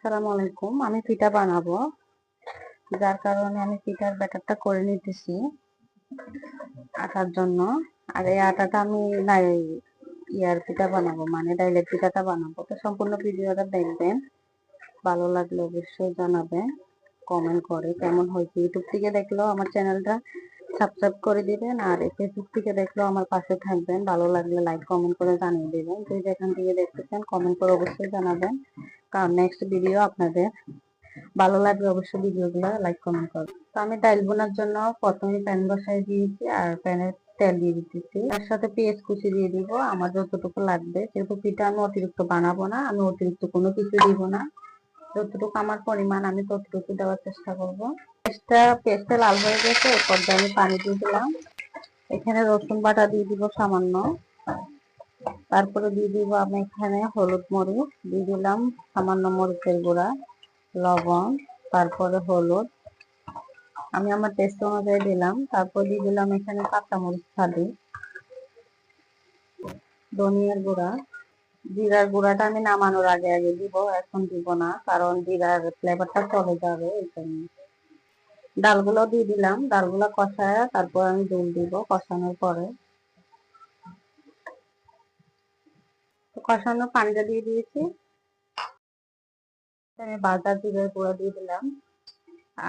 আসসালামু আলাইকুম। আমি পিঠা বানাবো, যার কারণে আমি পিঠার ব্যাটারটা করে নিতেছি আটার জন্য। আর এই আটাটা আমি ইয়ার পিঠা বানাবো, মানে ডাইলের পিঠাটা বানাবো। তো সম্পূর্ণ ভিডিওটা দেখবেন, ভালো লাগলে অবশ্যই জানাবেন কমেন্ট করে কেমন হয়েছে। ইউটিউব থেকে দেখলেও আমার চ্যানেলটা সাবস্ক্রাইব করে দিবেন, আর ফেসবুক থেকে দেখলেও আমার পাশে থাকবেন। ভালো লাগলে লাইক কমেন্ট করে জানিয়ে দিবেন। যে যেখান থেকে দেখতেছেন কমেন্ট করে অবশ্যই জানাবেন, কারণ নেক্সট ভিডিও আপনাদের ভালো লাগলে অবশ্যই ভিডিওগুলো লাইক কমেন্ট করবেন। তো আমি ডাল বোনার জন্য প্রথমে প্যান বসাই দিয়েছি, আর প্যানে তেল দিয়ে দিতেছি। তার সাথে পেঁয়াজ কুচি দিয়ে দিব আমার যতটুকু লাগবে। যেহেতু পিঠা আমি অতিরিক্ত বানাবো না, আমি অতিরিক্ত কোনো কিছু দিব না। যতটুকু আমার পরিমাণ আমি ততটুকু দেওয়ার চেষ্টা করব। পেঁয়াজটা লাল হয়ে গেছে, এর পর্যায়ে আমি পানি দিয়ে দিলাম। এখানে রসুন বাটা দিয়ে দিব সামান্য। তারপরে দিয়ে দিব আমি এখানে হলুদ মরিচ দিয়ে দিলাম, সামান্য মরিচের গুঁড়া, লবণ, তারপরে হলুদ আমি আমার টেস্ট অনুযায়ী দিলাম। তারপর দিয়ে দিলাম এখানে কাঁচামরিচ ফালি, ধনিয়ার গুঁড়া, জিরার গুঁড়াটা আমি নামানোর আগে আগে দিব, এখন দিব না, কারণ জিরার ফ্লেভারটা চলে যাবে এই জন্য। ডালগুলো দিয়ে দিলাম, ডালগুলো কষায় তারপর আমি দুধ দিব কষানোর পরে। কষানো পানিটা দিয়ে দিয়েছি। আমি ভাজা জিরার গুঁড়া দিয়ে দিলাম,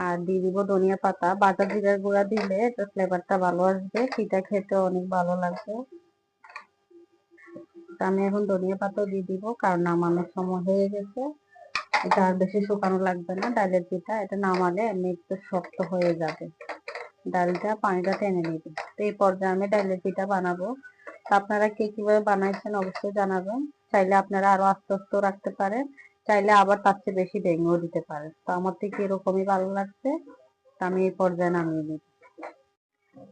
আর দিয়ে দিব ধনিয়া পাতা। ভাজা জিরার গুঁড়া দিলে এটার ফ্লেভারটা ভালো আসবে, পিঠা খেতে অনেক ভালো লাগবে। আমি এখন ধনিয়া পাতা দিয়ে দিব, কারণ নামানোর সময় হয়ে গেছে। এটা আর বেশি শুকানো লাগবে না, ডালের পিঠা এটা নামালে এমনি একটু শক্ত হয়ে যাবে, ডালটা পানিটা টেনে নেবে। তো এই পর্যায়ে আমি ডালের পিঠা বানাবো। তো আপনারা কে কিভাবে বানাইছেন অবশ্যই জানাবেন। চাইলে আপনারা আরো আস্তে আস্তে রাখতে পারেন, চাইলে আবার তার চেয়ে বেশি ভেঙেও দিতে পারেন। তো আমার থেকে এরকমই ভালো লাগছে, তো আমি এই পর্যায়ে নামিয়ে নিই।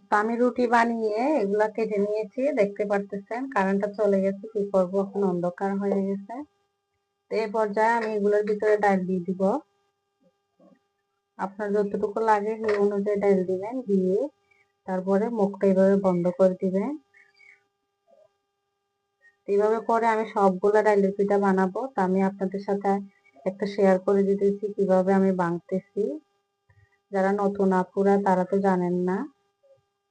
তো আমি রুটি বানিয়ে এগুলা কেটে নিয়েছি, দেখতে পারতেছেন কারেন্টটা চলে গেছে। কি করবো, এখন অন্ধকার হয়ে গেছে। তো এই পর্যায়ে আমি এগুলোর ভিতরে ডাল দিয়ে দিব। আপনার যতটুকু লাগে সেই অনুযায়ী ডাল দিবেন, দিয়ে তারপরে মুখটা এইভাবে বন্ধ করে দিবেন। এইভাবে করে আমি সবগুলা ডালের পিঠা বানাবো। তা আমি আপনাদের সাথে একটা শেয়ার করে দিতেছি কিভাবে আমি বানাতেছি। যারা নতুন আপুরা তারা তো জানেন না,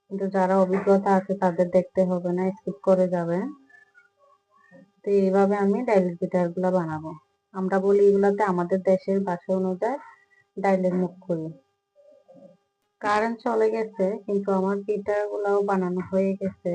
কিন্তু যারা অভিজ্ঞতা আছে তাদের দেখতে হবে না, স্কিপ করে যাবে। তো এইভাবে আমি ডালের পিঠাগুলো বানাবো। আমরা বলি এগুলাতে আমাদের দেশের ভাষা অনুযায়ী ডালের মুখ করি। কারেন্ট চলে গেছে, কিন্তু আমার পিঠাগুলাও বানানো হয়ে গেছে।